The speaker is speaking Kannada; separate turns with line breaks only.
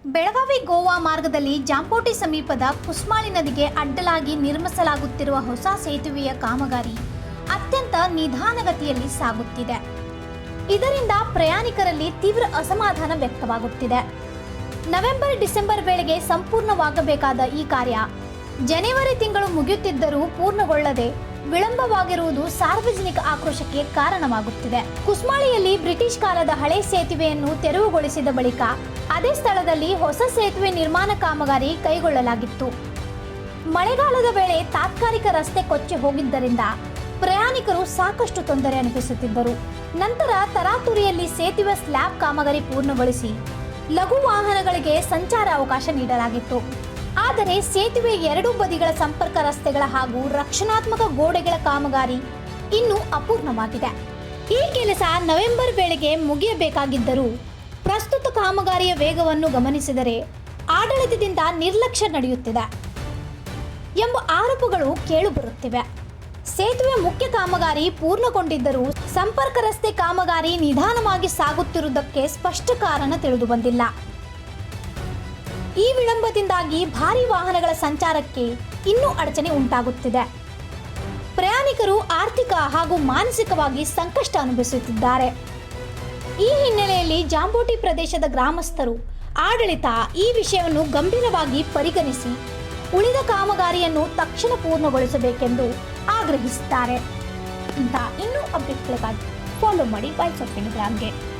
ಬೆಳಗಾವಿ ಗೋವಾ ಮಾರ್ಗದಲ್ಲಿ ಜಾಂಬೋಟಿ ಸಮೀಪದ ಕುಸ್ಮಾಳಿ ನದಿಗೆ ಅಡ್ಡಲಾಗಿ ನಿರ್ಮಿಸಲಾಗುತ್ತಿರುವ ಹೊಸ ಸೇತುವೆಯ ಕಾಮಗಾರಿ ಅತ್ಯಂತ ನಿಧಾನಗತಿಯಲ್ಲಿ ಸಾಗುತ್ತಿದೆ. ಇದರಿಂದ ಪ್ರಯಾಣಿಕರಲ್ಲಿ ತೀವ್ರ ಅಸಮಾಧಾನ ವ್ಯಕ್ತವಾಗುತ್ತಿದೆ. ನವೆಂಬರ್-ಡಿಸೆಂಬರ್ ವೇಳೆಗೆ ಸಂಪೂರ್ಣವಾಗಬೇಕಾದ ಈ ಕಾರ್ಯ ಜನವರಿ ತಿಂಗಳು ಮುಗಿಯುತ್ತಿದ್ದರೂ ಪೂರ್ಣಗೊಳ್ಳದೆ ವಿಳಂಬವಾಗಿರುವುದು ಸಾರ್ವಜನಿಕ ಆಕ್ರೋಶಕ್ಕೆ ಕಾರಣವಾಗುತ್ತಿದೆ. ಕುಸ್ಮಾಳಿಯಲ್ಲಿ ಬ್ರಿಟಿಷ್ ಕಾಲದ ಹಳೆ ಸೇತುವೆಯನ್ನು ತೆರವುಗೊಳಿಸಿದ ಬಳಿಕ ಅದೇ ಸ್ಥಳದಲ್ಲಿ ಹೊಸ ಸೇತುವೆ ನಿರ್ಮಾಣ ಕಾಮಗಾರಿ ಕೈಗೊಳ್ಳಲಾಗಿತ್ತು. ಮಳೆಗಾಲದ ವೇಳೆ ತಾತ್ಕಾಲಿಕ ರಸ್ತೆ ಕೊಚ್ಚಿ ಹೋಗಿದ್ದರಿಂದ ಪ್ರಯಾಣಿಕರು ಸಾಕಷ್ಟು ತೊಂದರೆ ಅನುಭವಿಸುತ್ತಿದ್ದರು. ನಂತರ ತರಾತುರಿಯಲ್ಲಿ ಸೇತುವೆ ಸ್ಲ್ಯಾಬ್ ಕಾಮಗಾರಿ ಪೂರ್ಣಗೊಳಿಸಿ ಲಘು ವಾಹನಗಳಿಗೆ ಸಂಚಾರ ಅವಕಾಶ ನೀಡಲಾಗಿತ್ತು. ಆದರೆ ಸೇತುವೆ ಎರಡೂ ಬದಿಗಳ ಸಂಪರ್ಕ ರಸ್ತೆಗಳ ಹಾಗೂ ರಕ್ಷಣಾತ್ಮಕ ಗೋಡೆಗಳ ಕಾಮಗಾರಿ ಇನ್ನೂ ಅಪೂರ್ಣವಾಗಿದೆ. ಈ ಕೆಲಸ ನವೆಂಬರ್ ವೇಳೆಗೆ ಮುಗಿಯಬೇಕಾಗಿದ್ದರೂ ಪ್ರಸ್ತುತ ಕಾಮಗಾರಿಯ ವೇಗವನ್ನು ಗಮನಿಸಿದರೆ ಆಡಳಿತದಿಂದ ನಿರ್ಲಕ್ಷ್ಯ ನಡೆಯುತ್ತಿದೆ ಎಂಬ ಆರೋಪಗಳು ಕೇಳಿಬರುತ್ತಿವೆ. ಸೇತುವೆ ಮುಖ್ಯ ಕಾಮಗಾರಿ ಪೂರ್ಣಗೊಂಡಿದ್ದರೂ ಸಂಪರ್ಕ ರಸ್ತೆ ಕಾಮಗಾರಿ ನಿಧಾನವಾಗಿ ಸಾಗುತ್ತಿರುವುದಕ್ಕೆ ಸ್ಪಷ್ಟ ಕಾರಣ ತಿಳಿದುಬಂದಿಲ್ಲ. ಈ ವಿಳಂಬದಿಂದಾಗಿ ಭಾರೀ ವಾಹನಗಳ ಸಂಚಾರಕ್ಕೆ ಇನ್ನೂ ಅಡಚಣೆ ಉಂಟಾಗುತ್ತಿದೆ. ಪ್ರಯಾಣಿಕರು ಆರ್ಥಿಕ ಹಾಗೂ ಮಾನಸಿಕವಾಗಿ ಸಂಕಷ್ಟ ಅನುಭವಿಸುತ್ತಿದ್ದಾರೆ. ಈ ಹಿನ್ನೆಲೆಯಲ್ಲಿ ಜಾಂಬೋಟಿ ಪ್ರದೇಶದ ಗ್ರಾಮಸ್ಥರು ಆಡಳಿತ ಈ ವಿಷಯವನ್ನು ಗಂಭೀರವಾಗಿ ಪರಿಗಣಿಸಿ ಉಳಿದ ಕಾಮಗಾರಿಯನ್ನು ತಕ್ಷಣ ಪೂರ್ಣಗೊಳಿಸಬೇಕೆಂದು ಆಗ್ರಹಿಸಿದ್ದಾರೆ. ಇಂಥ ಇನ್ನೂ ಅಪ್ಡೇಟ್ಗಳಿಗಾಗಿ ಫಾಲೋ ಮಾಡಿ ವಾಯ್ಸ್ ಆಫ್ ಇಂಡಿಯಾಗೆ.